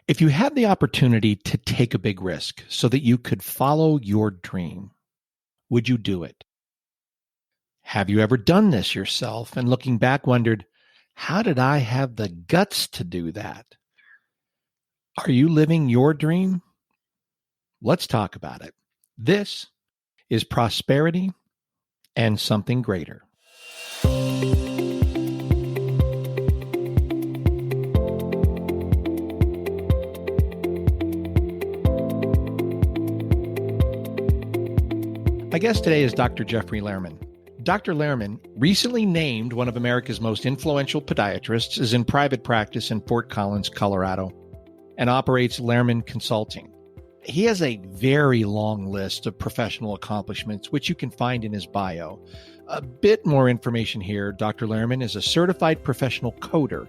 If you had the opportunity to take a big risk so that you could follow your dream, would you do it? Have you ever done this yourself and looking back wondered, how did I have the guts to do that? Are you living your dream? Let's talk about it. This is Prosperity and Something Greater. My guest today is Dr. Jeffrey Lehrman. Dr. Lehrman, recently named one of America's most influential podiatrists, is in private practice in Fort Collins, Colorado, and operates Lehrman Consulting. He has a very long list of professional accomplishments, which you can find in his bio. A bit more information here. Dr. Lehrman is a certified professional coder,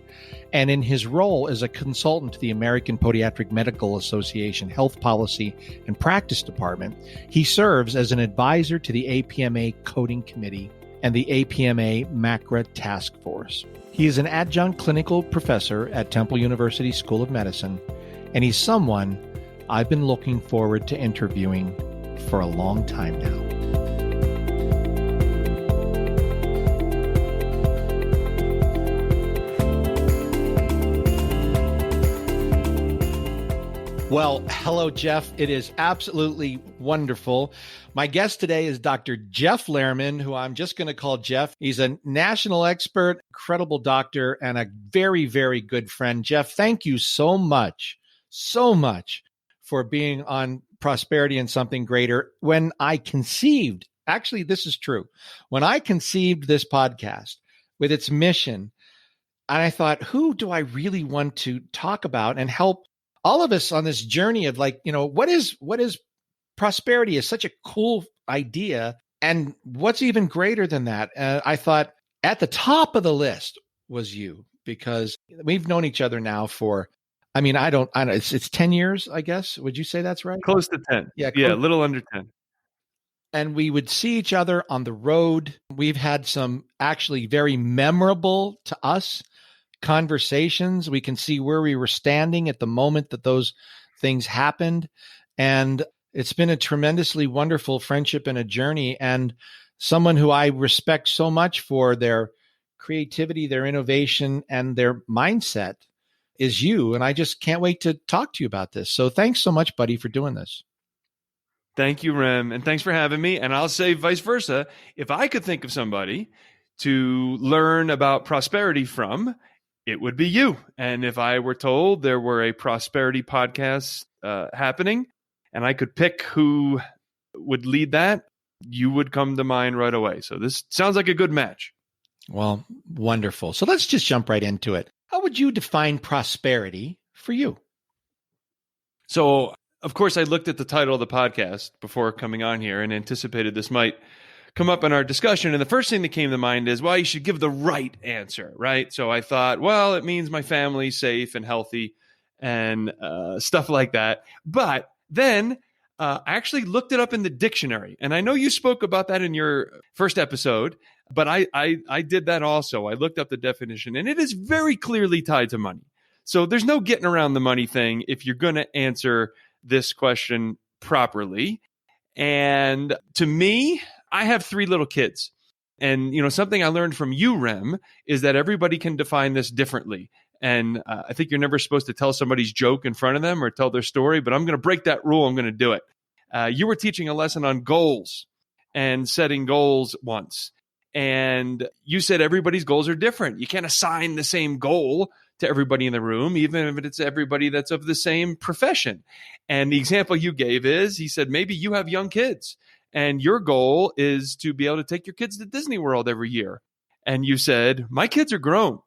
and in his role as a consultant to the American Podiatric Medical Association Health Policy and Practice Department, he serves as an advisor to the APMA Coding Committee and the APMA MACRA Task Force. He is an adjunct clinical professor at Temple University School of Medicine, and he's someone I've been looking forward to interviewing for a long time now. Well, hello, Jeff. It is absolutely wonderful. My guest today is Dr. Jeff Lehrman, who I'm just going to call Jeff. He's a national expert, incredible doctor, and a very, very good friend. Jeff, thank you so much for being on Prosperity and Something Greater. When I conceived, actually, this is true. When I conceived this podcast with its mission, and I thought, who do I really want to talk about and help all of us on this journey of what is prosperity is such a cool idea. And what's even greater than that? I thought at the top of the list was you, because we've known each other now for, I don't know. It's 10 years, I guess. Would you say that's right? Close to 10. Yeah, a little under 10. And we would see each other on the road. We've had some actually very memorable to us conversations. We can see where we were standing at the moment that those things happened. And it's been a tremendously wonderful friendship and a journey, and someone who I respect so much for their creativity, their innovation, and their mindset is you. And I just can't wait to talk to you about this. So thanks so much, buddy, for doing this. Thank you, Rem. And thanks for having me. And I'll say vice versa. If I could think of somebody to learn about prosperity from, it would be you. And if I were told there were a prosperity podcast happening and I could pick who would lead that, you would come to mind right away. So this sounds like a good match. Well, wonderful. So let's just jump right into it. How would you define prosperity for you? So, of course, I looked at the title of the podcast before coming on here and anticipated this might come up in our discussion. And the first thing that came to mind is, well, you should give the right answer, right? So I thought, well, it means my family's safe and healthy and stuff like that. But then I actually looked it up in the dictionary. And I know you spoke about that in your first episode, but I did that also. I looked up the definition, and it is very clearly tied to money. So there's no getting around the money thing if you're going to answer this question properly. And to me, I have 3 little kids. And, something I learned from you, Rem, is that everybody can define this differently. And I think you're never supposed to tell somebody's joke in front of them or tell their story, but I'm going to break that rule. I'm going to do it. You were teaching a lesson on goals and setting goals once. And you said everybody's goals are different. You can't assign the same goal to everybody in the room, even if it's everybody that's of the same profession. And the example you gave is, he said, maybe you have young kids and your goal is to be able to take your kids to Disney World every year. And you said, my kids are grown.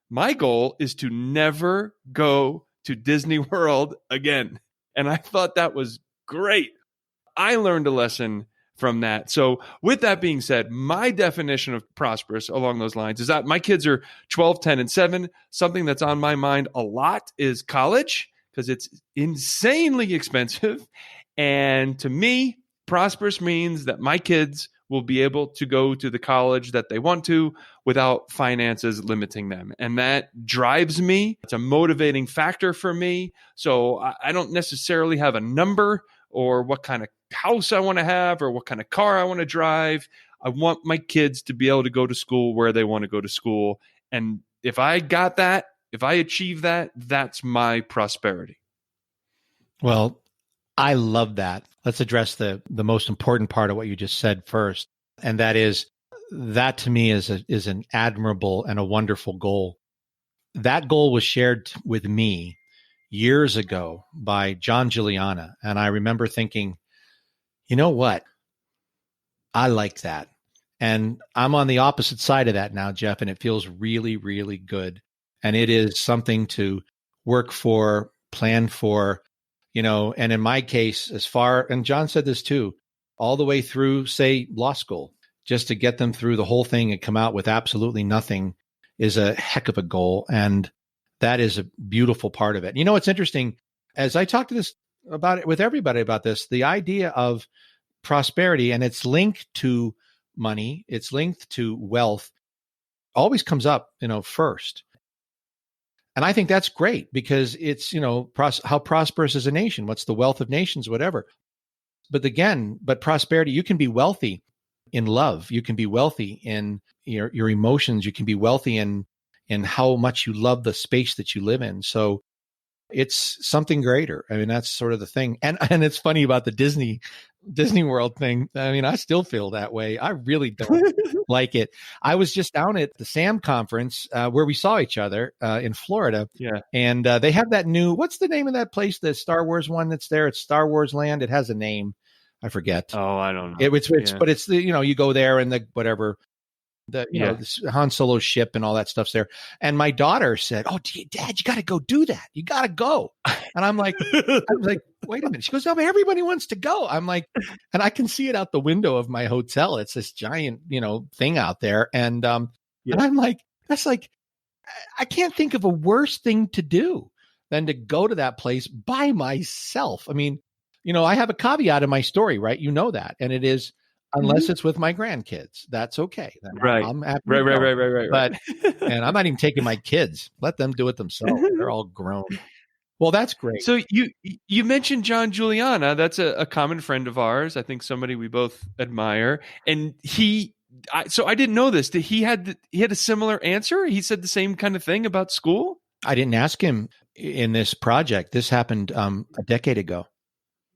My goal is to never go to Disney World again. And I thought that was great. I learned a lesson from that. So with that being said, my definition of prosperous along those lines is that my kids are 12, 10, and 7. Something that's on my mind a lot is college, because it's insanely expensive. And to me, prosperous means that my kids will be able to go to the college that they want to without finances limiting them. And that drives me. It's a motivating factor for me. So I don't necessarily have a number or what kind of house I want to have or what kind of car I want to drive. I want my kids to be able to go to school where they want to go to school. And if I got that, if I achieve that, that's my prosperity. Well, I love that. Let's address the most important part of what you just said first. And that is, that to me is an admirable and a wonderful goal. That goal was shared with me years ago by John Juliana. And I remember thinking, you know what? I like that. And I'm on the opposite side of that now, Jeff, and it feels really, really good. And it is something to work for, plan for, and in my case, and John said this too, all the way through, say, law school, just to get them through the whole thing and come out with absolutely nothing is a heck of a goal. And that is a beautiful part of it. It's interesting, as I talk about it with everybody about this, the idea of prosperity, and it's linked to money, it's linked to wealth, always comes up, first. And I think that's great because it's, how prosperous is a nation? What's the wealth of nations, whatever. But prosperity, you can be wealthy in love. You can be wealthy in your emotions. You can be wealthy in how much you love the space that you live in. So it's something greater. I mean, that's sort of the thing. And it's funny about the Disney World thing. I mean, I still feel that way. I really don't like it. I was just down at the SAM conference where we saw each other in Florida. Yeah. And they have that what's the name of that place? The Star Wars one that's there. It's Star Wars Land. It has a name. I forget. Oh, I don't know. But it's the, you go there and the whatever. The Han Solo ship and all that stuff's there. And my daughter said, "Oh, Dad, you got to go do that. You got to go." And I'm like, wait a minute. She goes, "No, but everybody wants to go." I'm like, and I can see it out the window of my hotel. It's this giant, thing out there. And, and I'm like, that's like, I can't think of a worse thing to do than to go to that place by myself. I mean, I have a caveat in my story, right? You know that. And it is, unless it's with my grandkids, that's okay. Right. I'm happy. Right. But, and I'm not even taking my kids. Let them do it themselves. They're all grown. Well, that's great. So you mentioned John Juliana. That's a common friend of ours. I think somebody we both admire. And so I didn't know this. Did he had a similar answer? He said the same kind of thing about school? I didn't ask him in this project. This happened a decade ago.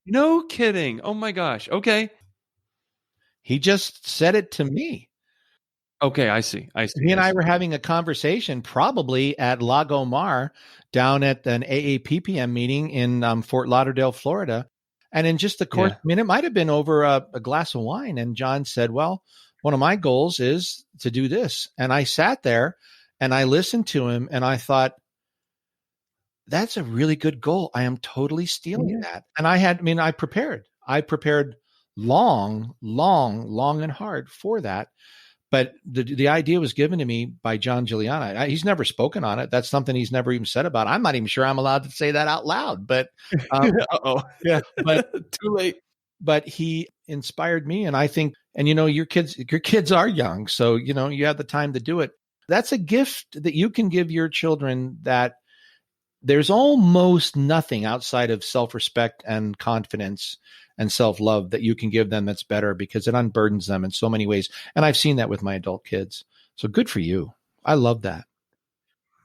No kidding. Oh my gosh. Okay. He just said it to me. Okay, I see. He and I were having a conversation probably at Lago Mar down at an AAPPM meeting in Fort Lauderdale, Florida. And in just the course, it might have been over a glass of wine. And John said, "Well, one of my goals is to do this." And I sat there and I listened to him and I thought, that's a really good goal. I am totally stealing that. And I prepared. I prepared long and hard for that. But the idea was given to me by John Juliana. He's never spoken on it. That's something he's never even said about. I'm not even sure I'm allowed to say that out loud. But but too late. But he inspired me, and I think, and your kids are young, so you have the time to do it. That's a gift that you can give your children. That there's almost nothing outside of self-respect and confidence and self-love that you can give them that's better, because it unburdens them in so many ways. And I've seen that with my adult kids. So good for you. I love that.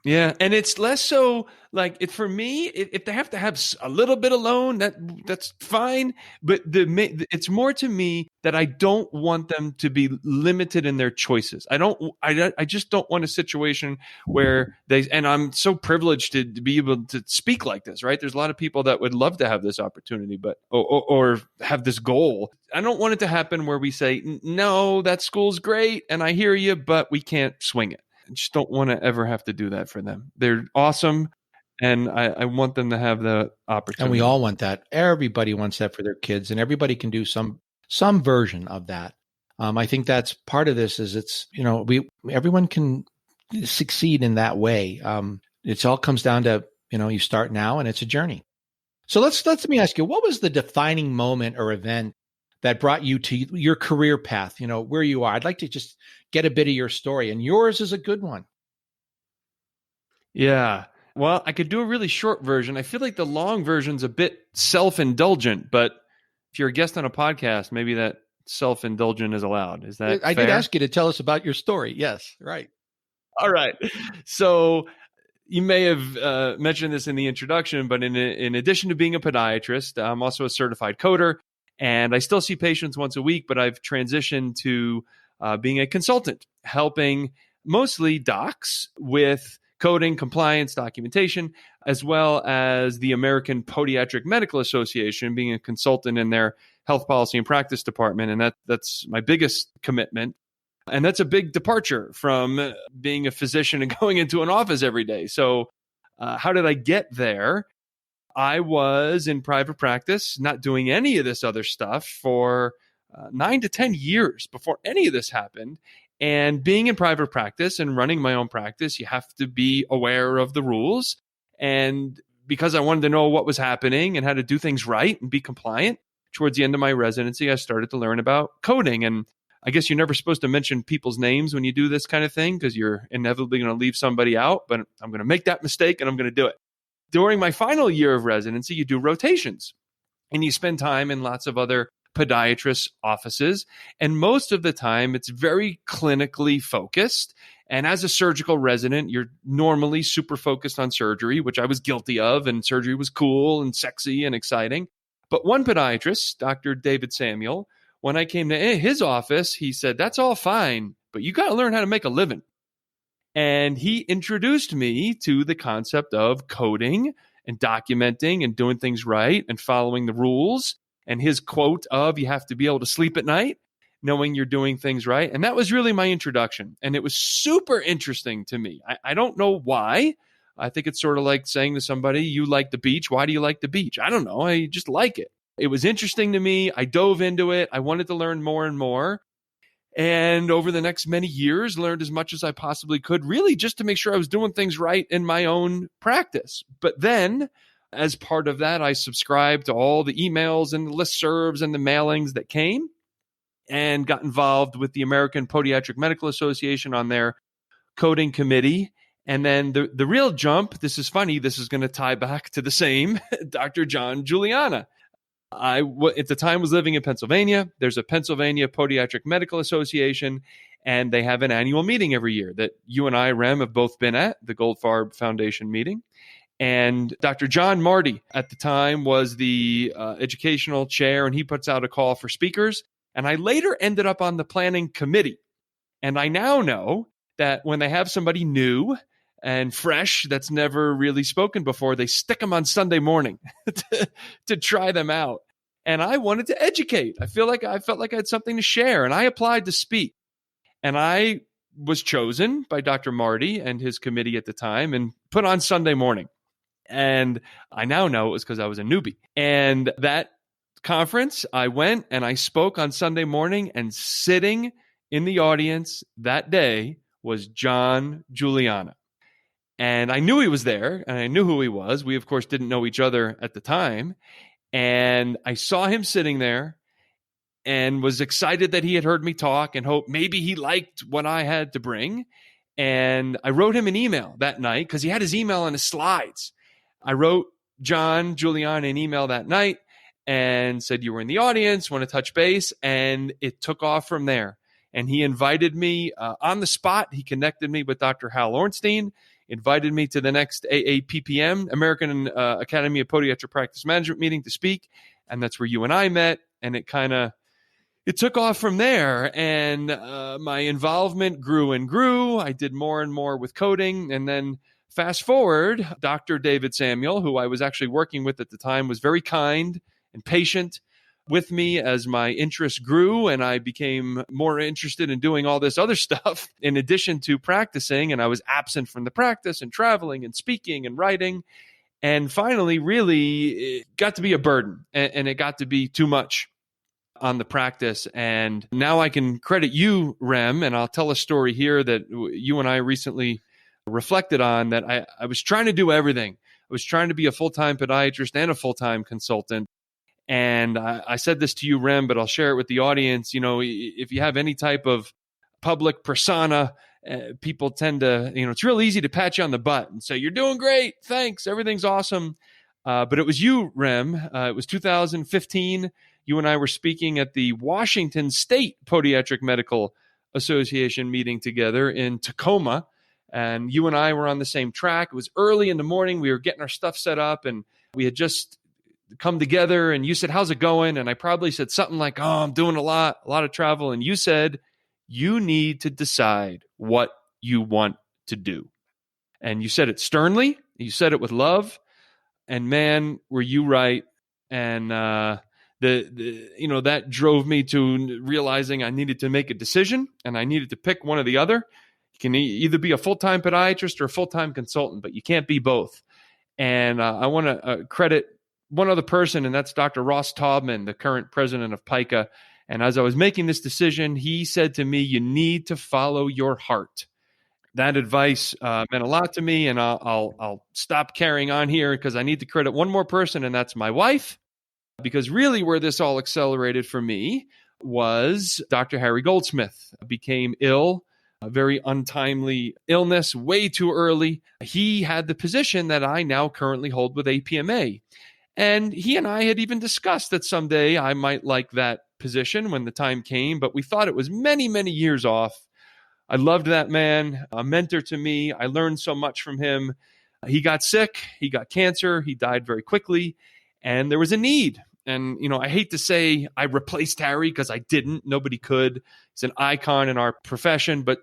Yeah. And it's less so like for me, if they have to have a little bit alone, that's fine. But it's more to me that I don't want them to be limited in their choices. I just don't want a situation where and I'm so privileged to be able to speak like this, right? There's a lot of people that would love to have this opportunity, but, or have this goal. I don't want it to happen where we say, no, that school's great. And I hear you, but we can't swing it. I just don't want to ever have to do that for them. They're awesome. And I want them to have the opportunity. And we all want that. Everybody wants that for their kids, and everybody can do some version of that. I think that's part of this is it's, everyone can succeed in that way. It all comes down to, you start now and it's a journey. So let me ask you, what was the defining moment or event that brought you to your career path, where you are. I'd like to just get a bit of your story, and yours is a good one. Yeah. Well, I could do a really short version. I feel like the long version's a bit self-indulgent, but if you're a guest on a podcast, maybe that self-indulgent is allowed. Is that I fair? did ask you to tell us about your story. Yes, right. All right. So you may have mentioned this in the introduction, but in addition to being a podiatrist, I'm also a certified coder, and I still see patients once a week, but I've transitioned to being a consultant, helping mostly docs with coding, compliance, documentation, as well as the American Podiatric Medical Association, being a consultant in their health policy and practice department. And that's my biggest commitment. And that's a big departure from being a physician and going into an office every day. So how did I get there? I was in private practice, not doing any of this other stuff for 9 to 10 years before any of this happened. And being in private practice and running my own practice, you have to be aware of the rules. And because I wanted to know what was happening and how to do things right and be compliant, towards the end of my residency, I started to learn about coding. And I guess you're never supposed to mention people's names when you do this kind of thing because you're inevitably going to leave somebody out. But I'm going to make that mistake and I'm going to do it. During my final year of residency, you do rotations and you spend time in lots of other podiatrist offices. And most of the time, it's very clinically focused. And as a surgical resident, you're normally super focused on surgery, which I was guilty of. And surgery was cool and sexy and exciting. But one podiatrist, Dr. David Samuel, when I came to his office, he said, that's all fine, but you got to learn how to make a living. And he introduced me to the concept of coding and documenting and doing things right and following the rules. And his quote of, you have to be able to sleep at night, knowing you're doing things right. And that was really my introduction. And it was super interesting to me. I don't know why. I think it's sort of like saying to somebody, you like the beach. Why do you like the beach? I don't know. I just like it. It was interesting to me. I dove into it. I wanted to learn more and more. And over the next many years, learned as much as I possibly could, really just to make sure I was doing things right in my own practice. But then, as part of that, I subscribed to all the emails and the listservs and the mailings that came and got involved with the American Podiatric Medical Association on their coding committee. And then the real jump, this is funny, this is going to tie back to the same Dr. John Juliana. I, at the time, was living in Pennsylvania. There's a Pennsylvania Podiatric Medical Association, and they have an annual meeting every year that you and I, Rem, have both been at, the Goldfarb Foundation meeting. And Dr. John Marty at the time was the educational chair, and he puts out a call for speakers. And I later ended up on the planning committee. And I now know that when they have somebody new and fresh that's never really spoken before, they stick them on Sunday morning to try them out. And I wanted to educate. I felt like I had something to share, and I applied to speak. And I was chosen by Dr. Marty and his committee at the time and put on Sunday morning. And I now know it was because I was a newbie. And that conference, I went and I spoke on Sunday morning, and sitting in the audience that day was John Juliana. And I knew he was there, and I knew who he was. We, of course, didn't know each other at the time. And I saw him sitting there and was excited that he had heard me talk and hoped maybe he liked what I had to bring. And I wrote him an email that night because he had his email on his slides. I wrote John Juliana an email that night and said, you were in the audience, want to touch base? And it took off from there. And he invited me on the spot. He connected me with Dr. Hal Ornstein, invited me to the next AAPPM, American Academy of Podiatric Practice Management meeting to speak. And that's where you and I met. And it took off from there. And my involvement grew and grew. I did more and more with coding. And then fast forward, Dr. David Samuel, who I was actually working with at the time, was very kind and patient with me as my interest grew, and I became more interested in doing all this other stuff in addition to practicing. And I was absent from the practice and traveling and speaking and writing. And finally, really, it got to be a burden, and it got to be too much on the practice. And now I can credit you, Rem, and I'll tell a story here that you and I recently reflected on, that I was trying to do everything. I was trying to be a full-time podiatrist and a full-time consultant. And I said this to you, Rem, but I'll share it with the audience. If you have any type of public persona, people tend to, it's real easy to pat you on the butt and say, you're doing great. Thanks. Everything's awesome. But it was you, Rem. It was 2015. You and I were speaking at the Washington State Podiatric Medical Association meeting together in Tacoma. And you and I were on the same track. It was early in the morning. We were getting our stuff set up and we had just come together, and you said, how's it going? And I probably said something like, oh, I'm doing a lot of travel. And you said, you need to decide what you want to do. And you said it sternly. You said it with love. And man, were you right. And that drove me to realizing I needed to make a decision and I needed to pick one or the other. You can either be a full-time podiatrist or a full-time consultant, but you can't be both. And I want to credit one other person, and that's Dr. Ross Taubman, the current president of PICA. And as I was making this decision, he said to me, you need to follow your heart. That advice meant a lot to me, and I'll stop carrying on here because I need to credit one more person, and that's my wife. Because really where this all accelerated for me was Dr. Harry Goldsmith became ill, a very untimely illness, way too early. He had the position that I now currently hold with APMA. And he and I had even discussed that someday I might like that position when the time came, but we thought it was many, many years off. I loved that man, a mentor to me. I learned so much from him. He got sick. He got cancer. He died very quickly. And there was a need. And, I hate to say I replaced Harry because I didn't. Nobody could. He's an icon in our profession. But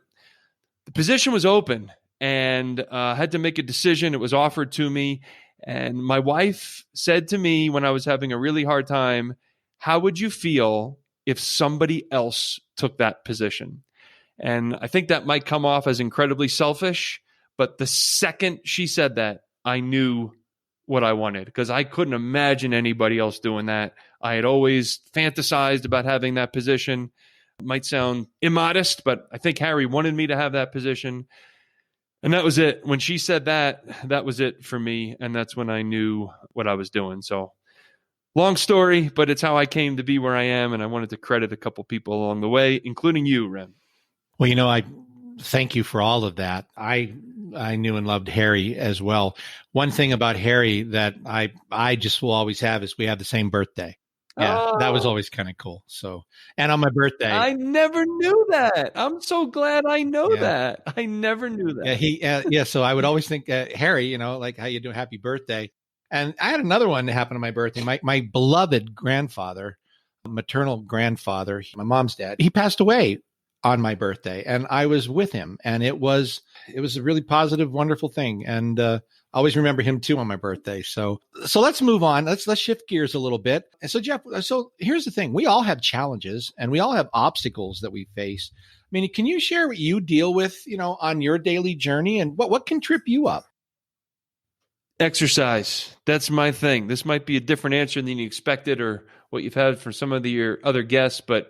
the position was open and I had to make a decision. It was offered to me. And my wife said to me when I was having a really hard time, how would you feel if somebody else took that position? And I think that might come off as incredibly selfish. But the second she said that, I knew what I wanted because I couldn't imagine anybody else doing that. I had always fantasized about having that position. It might sound immodest, but I think Harry wanted me to have that position. And that was it. When she said that, that was it for me. And that's when I knew what I was doing. So long story, but it's how I came to be where I am. And I wanted to credit a couple people along the way, including you, Rem. Well, I thank you for all of that. I knew and loved Harry as well. One thing about Harry that I just will always have is we have the same birthday. Yeah, that was always kind of cool. So, and on my birthday, I never knew that. I'm so glad I know that. I never knew that. Yeah, So I would always think, Harry, like, how you doing? Happy birthday. And I had another one that happened on my birthday. My beloved grandfather, maternal grandfather, my mom's dad, he passed away on my birthday, and I was with him, and it was a really positive, wonderful thing. And I always remember him too on my birthday. So let's move on. Let's shift gears a little bit. And so Jeff, so here's the thing. We all have challenges and we all have obstacles that we face. I mean, can you share what you deal with, on your daily journey and what can trip you up? Exercise. That's my thing. This might be a different answer than you expected or what you've had for some of your other guests, but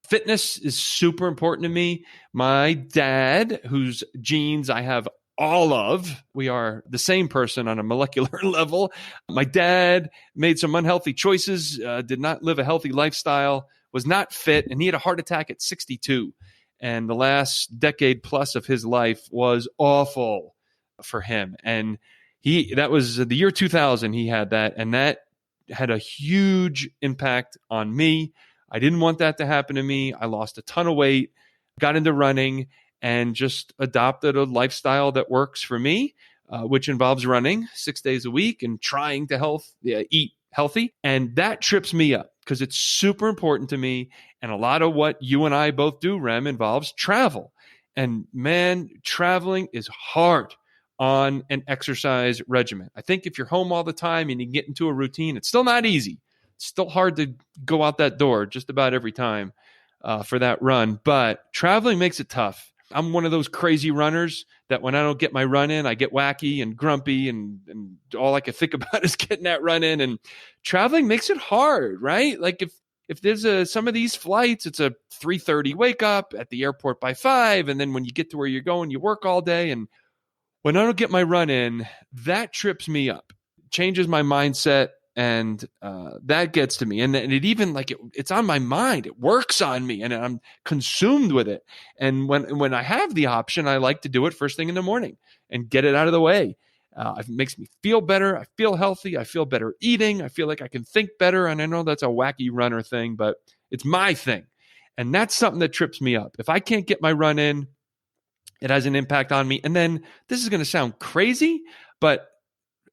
fitness is super important to me. My dad, whose genes I have all of, we are the same person on a molecular level. My dad made some unhealthy choices, did not live a healthy lifestyle, was not fit, and he had a heart attack at 62. And the last decade plus of his life was awful for him. And that was the year 2000 he had that, and that had a huge impact on me. I didn't want that to happen to me. I lost a ton of weight, got into running, and just adopted a lifestyle that works for me, which involves running 6 days a week and trying to eat healthy. And that trips me up because it's super important to me. And a lot of what you and I both do, Rem, involves travel. And man, traveling is hard on an exercise regimen. I think if you're home all the time and you get into a routine, it's still not easy. It's still hard to go out that door just about every time for that run. But traveling makes it tough. I'm one of those crazy runners that when I don't get my run in, I get wacky and grumpy and all I can think about is getting that run in. And traveling makes it hard, right? Like if there's some of these flights, it's a 3:30 wake up at the airport by 5. And then when you get to where you're going, you work all day. And when I don't get my run in, that trips me up, changes my mindset. And that gets to me. And it even it's on my mind. It works on me and I'm consumed with it. And when I have the option, I like to do it first thing in the morning and get it out of the way. It makes me feel better. I feel healthy. I feel better eating. I feel like I can think better. And I know that's a wacky runner thing, but it's my thing. And that's something that trips me up. If I can't get my run in, it has an impact on me. And then this is going to sound crazy, but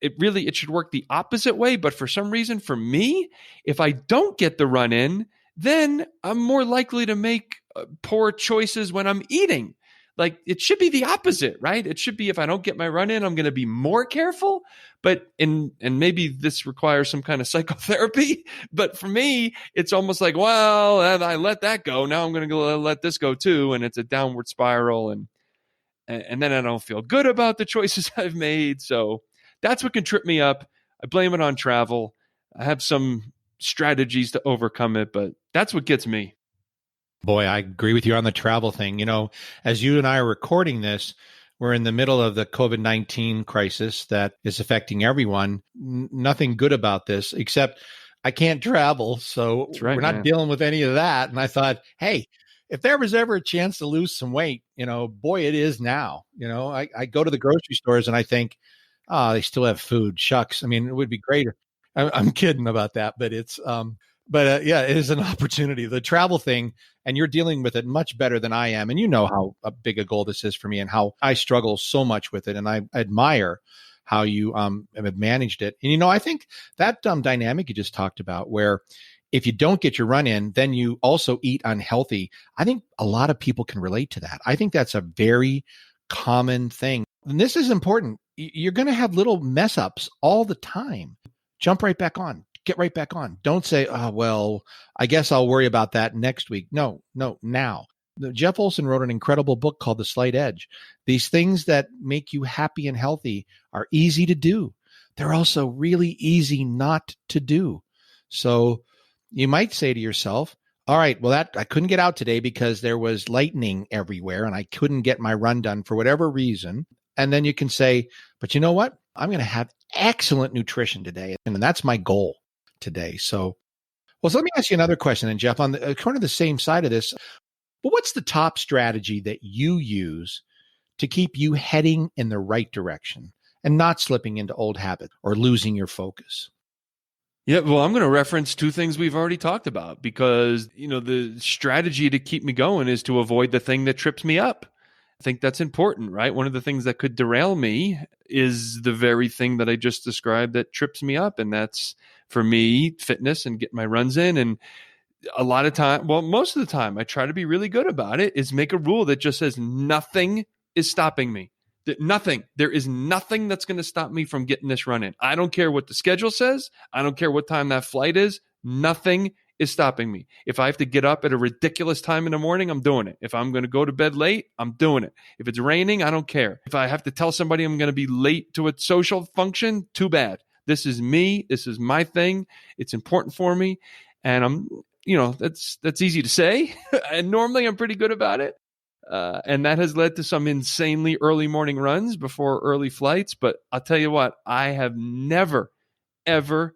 it should work the opposite way. But for some reason, for me, if I don't get the run in, then I'm more likely to make poor choices when I'm eating. Like it should be the opposite, right? It should be if I don't get my run in, I'm going to be more careful. But and maybe this requires some kind of psychotherapy. But for me, it's almost like, well, I let that go. Now I'm going to go let this go too, and it's a downward spiral, and then I don't feel good about the choices I've made. So that's what can trip me up. I blame it on travel. I have some strategies to overcome it, but that's what gets me. Boy, I agree with you on the travel thing. As you and I are recording this, we're in the middle of the COVID-19 crisis that is affecting everyone. Nothing good about this, except I can't travel. So we're not dealing with any of that. And I thought, hey, if there was ever a chance to lose some weight, boy, it is now. I go to the grocery stores and I think, they still have food. Shucks. I mean, it would be great. I'm kidding about that, but it's, yeah, it is an opportunity. The travel thing, and you're dealing with it much better than I am. And you know how big a goal this is for me and how I struggle so much with it. And I admire how you have managed it. And, I think that dynamic you just talked about, where if you don't get your run in, then you also eat unhealthy. I think a lot of people can relate to that. I think that's a very common thing. And this is important. You're going to have little mess ups all the time. Jump right back on. Get right back on. Don't say, oh, well, I guess I'll worry about that next week. No, now. Jeff Olson wrote an incredible book called The Slight Edge. These things that make you happy and healthy are easy to do. They're also really easy not to do. So you might say to yourself, all right, well, I couldn't get out today because there was lightning everywhere and I couldn't get my run done for whatever reason. And then you can say, but you know what? I'm going to have excellent nutrition today. And that's my goal today. So let me ask you another question then, Jeff, on kind of the same side of this. But what's the top strategy that you use to keep you heading in the right direction and not slipping into old habits or losing your focus? Yeah, well, I'm going to reference two things we've already talked about because, the strategy to keep me going is to avoid the thing that trips me up. I think that's important, right? One of the things that could derail me is the very thing that I just described that trips me up. And that's, for me, fitness and get my runs in. And a lot of time, well, most of the time, I try to be really good about it, is make a rule that just says nothing is stopping me. Nothing. There is nothing that's going to stop me from getting this run in. I don't care what the schedule says. I don't care what time that flight is. Nothing is stopping me. If I have to get up at a ridiculous time in the morning, I'm doing it. If I'm going to go to bed late, I'm doing it. If it's raining, I don't care. If I have to tell somebody I'm going to be late to a social function, too bad. This is me. This is my thing. It's important for me. And I'm, that's easy to say. And normally I'm pretty good about it. And that has led to some insanely early morning runs before early flights. But I'll tell you what, I have never, ever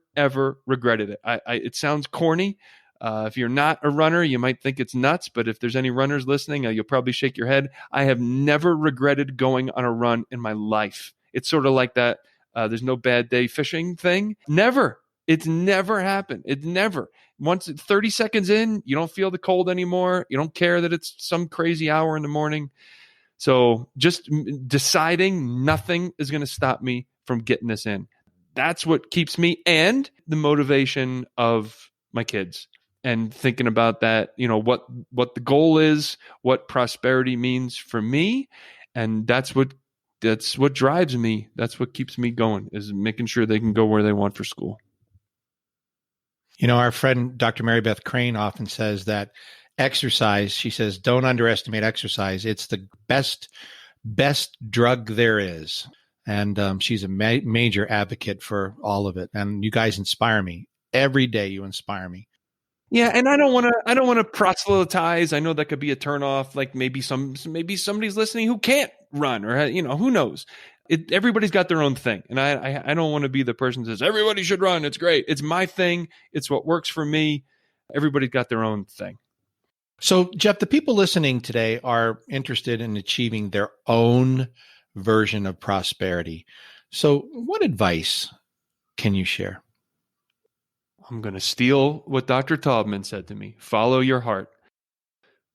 regretted it. It sounds corny. If you're not a runner, you might think it's nuts. But if there's any runners listening, you'll probably shake your head. I have never regretted going on a run in my life. It's sort of like that there's no bad day fishing thing. Never. It's never happened. It never. Once 30 seconds in, you don't feel the cold anymore. You don't care that it's some crazy hour in the morning. So just deciding nothing is going to stop me from getting this in. That's what keeps me, and the motivation of my kids, and thinking about that, what the goal is, what prosperity means for me. And that's what drives me. That's what keeps me going, is making sure they can go where they want for school. Our friend, Dr. Mary Beth Crane, often says that exercise, she says, don't underestimate exercise. It's the best drug there is. And she's a major advocate for all of it. And you guys inspire me. Every day you inspire me. Yeah, and I don't want to proselytize. I know that could be a turnoff. Like maybe somebody's listening who can't run, or who knows. Everybody's got their own thing. And I don't want to be the person that says, everybody should run. It's great. It's my thing. It's what works for me. Everybody's got their own thing. So, Jeff, the people listening today are interested in achieving their own version of prosperity. So what advice can you share? I'm going to steal what Dr. Taubman said to me. Follow your heart.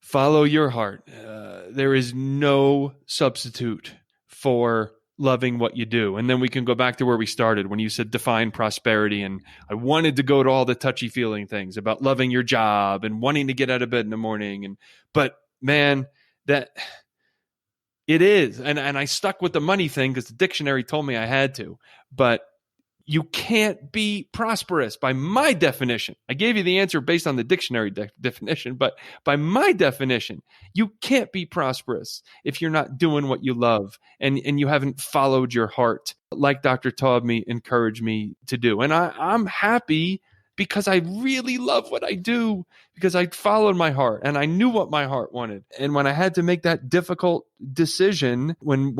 Follow your heart. There is no substitute for loving what you do. And then we can go back to where we started when you said define prosperity. And I wanted to go to all the touchy-feeling things about loving your job and wanting to get out of bed in the morning. But man, that it is. And I stuck with the money thing because the dictionary told me I had to. But you can't be prosperous by my definition. I gave you the answer based on the dictionary definition, but by my definition, you can't be prosperous if you're not doing what you love and you haven't followed your heart like Dr. Taubman encouraged me to do. And I'm happy because I really love what I do, because I followed my heart and I knew what my heart wanted. And when I had to make that difficult decision, when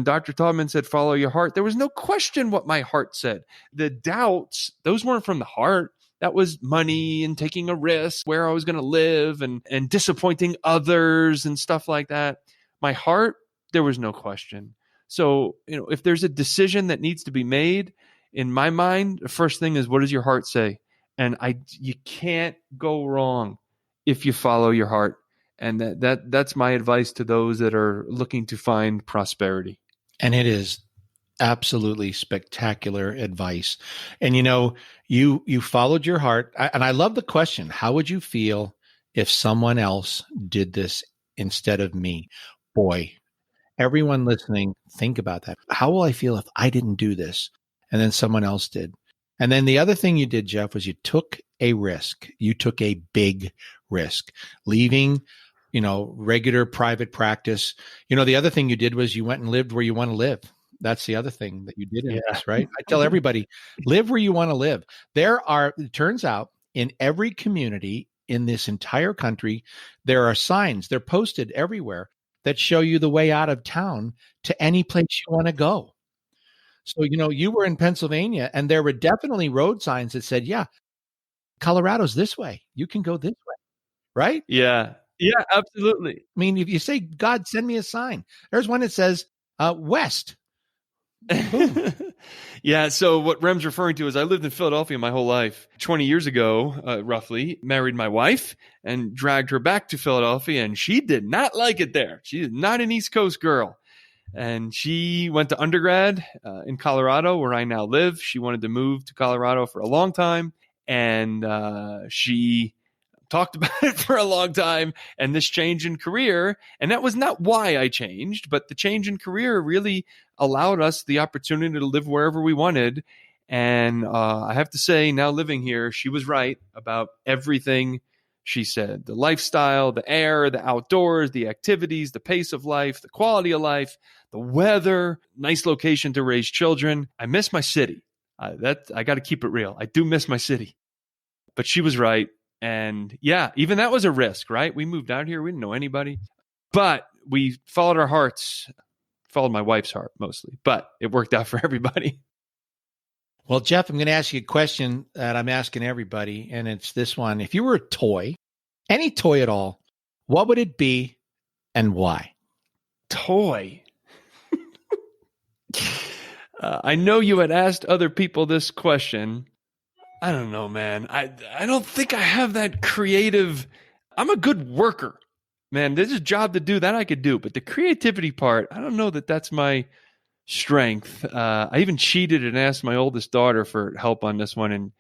Dr. Taubman said, follow your heart, there was no question what my heart said. The doubts, those weren't from the heart. That was money and taking a risk, where I was going to live and disappointing others and stuff like that. My heart, there was no question. So, if there's a decision that needs to be made, in my mind, the first thing is, what does your heart say? And you can't go wrong if you follow your heart. And that's my advice to those that are looking to find prosperity. And it is absolutely spectacular advice. And you followed your heart. And I love the question. How would you feel if someone else did this instead of me? Boy, everyone listening, think about that. How will I feel if I didn't do this and then someone else did? And then the other thing you did, Jeff, was you took a risk. You took a big risk, leaving, regular private practice. The other thing you did was you went and lived where you want to live. That's the other thing that you did in this, right? I tell everybody, live where you want to live. It turns out, in every community in this entire country, there are signs. They're posted everywhere that show you the way out of town to any place you want to go. So, you were in Pennsylvania and there were definitely road signs that said, yeah, Colorado's this way. You can go this way. Right? Yeah. Yeah, absolutely. I mean, if you say, God, send me a sign, there's one that says west. Boom. Yeah. So what Rem's referring to is I lived in Philadelphia my whole life. 20 years ago, roughly, married my wife and dragged her back to Philadelphia. And she did not like it there. She is not an East Coast girl. And she went to undergrad in Colorado, where I now live. She wanted to move to Colorado for a long time. And she talked about it for a long time. And this change in career, and that was not why I changed, but the change in career really allowed us the opportunity to live wherever we wanted. And I have to say, now living here, she was right about everything she said. The lifestyle, the air, the outdoors, the activities, the pace of life, the quality of life, the weather, nice location to raise children. I miss my city. I got to keep it real. I do miss my city. But she was right. And yeah, even that was a risk, right? We moved out here. We didn't know anybody. But we followed our hearts, followed my wife's heart mostly. But it worked out for everybody. Well, Jeff, I'm going to ask you a question that I'm asking everybody, and it's this one. If you were a toy, any toy at all, what would it be and why? Toy. I know you had asked other people this question. I don't know, man. I don't think I have that creative. I'm a good worker, man. There's a job to do that I could do, but the creativity part, I don't know that that's my strength. I even cheated and asked my oldest daughter for help on this one, and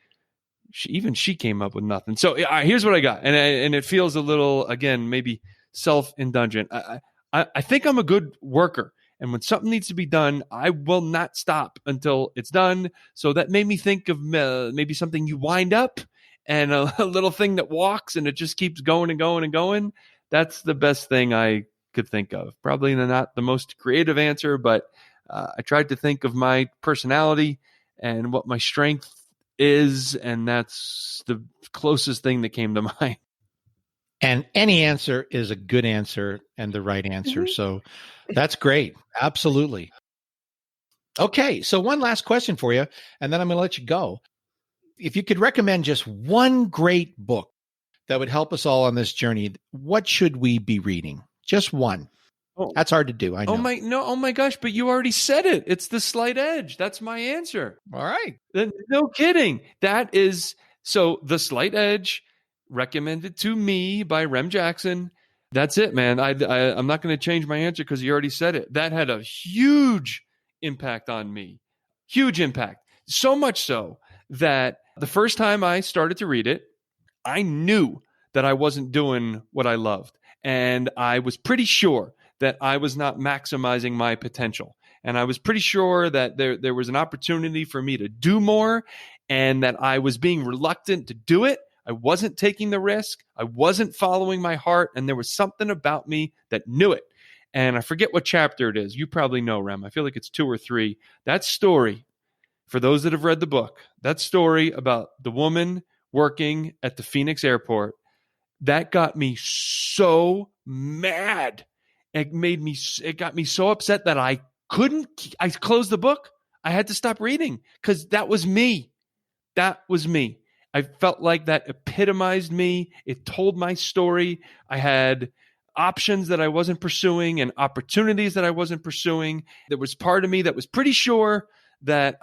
she came up with nothing. So here's what I got, and it feels a little, again, maybe self-indulgent. I think I'm a good worker, and when something needs to be done, I will not stop until it's done. So that made me think of maybe something you wind up, and a little thing that walks, and it just keeps going and going and going. That's the best thing I could think of. Probably not the most creative answer, but I tried to think of my personality and what my strength is, and that's the closest thing that came to mind. And any answer is a good answer and the right answer. Mm-hmm. So that's great. Absolutely. Okay, so one last question for you, and then I'm going to let you go. If you could recommend just one great book that would help us all on this journey, what should we be reading? Just one. Oh, That's hard to do, I know. Oh my gosh, but you already said it. It's The Slight Edge. That's my answer. All right. No kidding. That is, so The Slight Edge, recommended to me by Rem Jackson. That's it, man. I'm not going to change my answer because you already said it. That had a huge impact on me. Huge impact. So much so that the first time I started to read it, I knew that I wasn't doing what I loved. And I was pretty sure that I was not maximizing my potential. And I was pretty sure that there was an opportunity for me to do more and that I was being reluctant to do it. I wasn't taking the risk. I wasn't following my heart. And there was something about me that knew it. And I forget what chapter it is. You probably know, Rem. I feel like it's 2 or 3. That story, for those that have read the book, that story about the woman working at the Phoenix airport, that got me so mad. It got me so upset that I closed the book. I had to stop reading because that was me. That was me. I felt like that epitomized me. It told my story. I had options that I wasn't pursuing and opportunities that I wasn't pursuing. There was part of me that was pretty sure that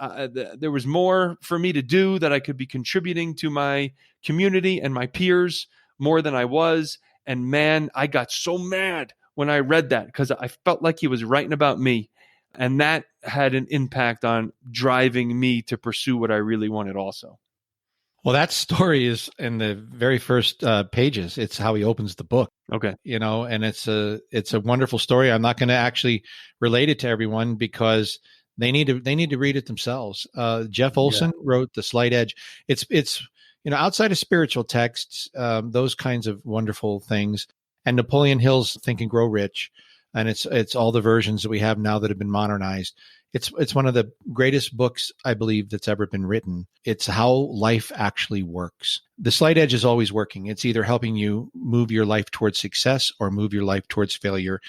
there was more for me to do, that I could be contributing to my community and my peers more than I was. And man, I got so mad when I read that because I felt like he was writing about me. And that had an impact on driving me to pursue what I really wanted also. Well, that story is in the very first pages. It's how he opens the book. Okay. And it's a wonderful story. I'm not going to actually relate it to everyone because they need to read it themselves. Jeff Olson wrote The Slight Edge. It's outside of spiritual texts, those kinds of wonderful things, and Napoleon Hill's Think and Grow Rich, and it's all the versions that we have now that have been modernized. It's one of the greatest books, I believe, that's ever been written. It's how life actually works. The Slight Edge is always working. It's either helping you move your life towards success or move your life towards failure,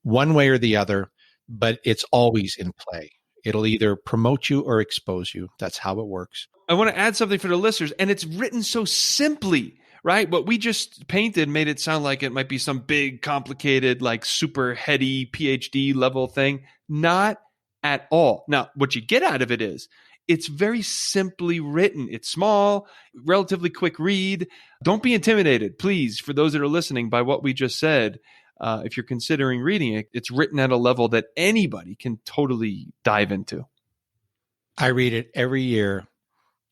one way or the other, but it's always in play. It'll either promote you or expose you. That's how it works. I want to add something for the listeners, and it's written so simply, right? What we just painted made it sound like it might be some big, complicated, like super heady PhD level thing. Not at all. Now, what you get out of it is it's very simply written. It's small, relatively quick read. Don't be intimidated, please, for those that are listening, by what we just said. If you're considering reading it, it's written at a level that anybody can totally dive into. I read it every year.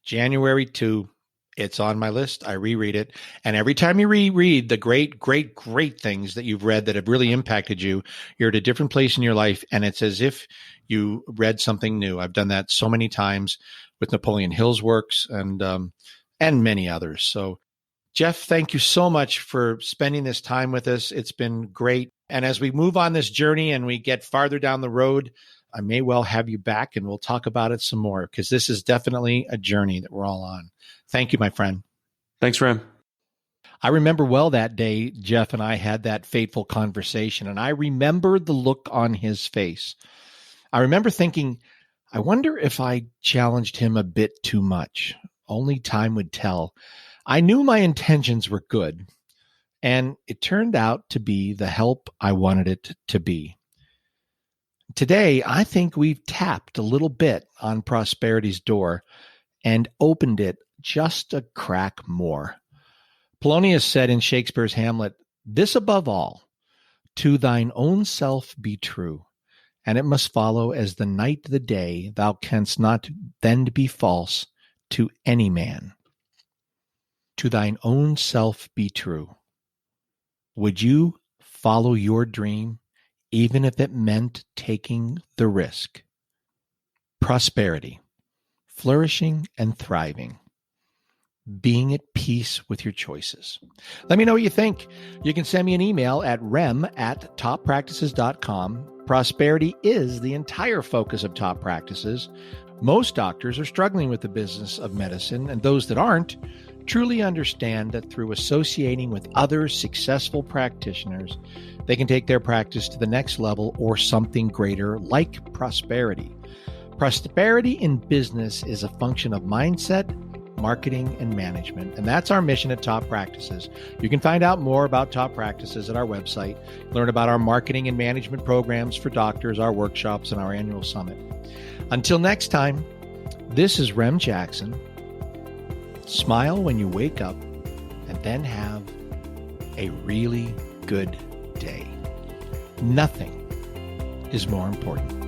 January 2, it's on my list. I reread it. And every time you reread the great, great, great things that you've read that have really impacted you, you're at a different place in your life. And it's as if you read something new. I've done that so many times with Napoleon Hill's works and many others. So Jeff, thank you so much for spending this time with us. It's been great. And as we move on this journey and we get farther down the road, I may well have you back and we'll talk about it some more because this is definitely a journey that we're all on. Thank you, my friend. Thanks, Rem. I remember well that day Jeff and I had that fateful conversation, and I remember the look on his face. I remember thinking, I wonder if I challenged him a bit too much. Only time would tell. I knew my intentions were good, and it turned out to be the help I wanted it to be. Today, I think we've tapped a little bit on prosperity's door and opened it just a crack more. Polonius said in Shakespeare's Hamlet, "This above all, to thine own self be true, and it must follow as the night the day, thou canst not then be false to any man." To thine own self be true. Would you follow your dream, even if it meant taking the risk? Prosperity, flourishing and thriving, being at peace with your choices. Let me know what you think. You can send me an email at rem@toppractices.com. Prosperity is the entire focus of Top Practices. Most doctors are struggling with the business of medicine, and those that aren't truly understand that through associating with other successful practitioners, they can take their practice to the next level or something greater like prosperity. Prosperity in business is a function of mindset, marketing, and management. And that's our mission at Top Practices. You can find out more about Top Practices at our website, learn about our marketing and management programs for doctors, our workshops, and our annual summit. Until next time, this is Rem Jackson. Smile when you wake up and then have a really good day. Nothing is more important.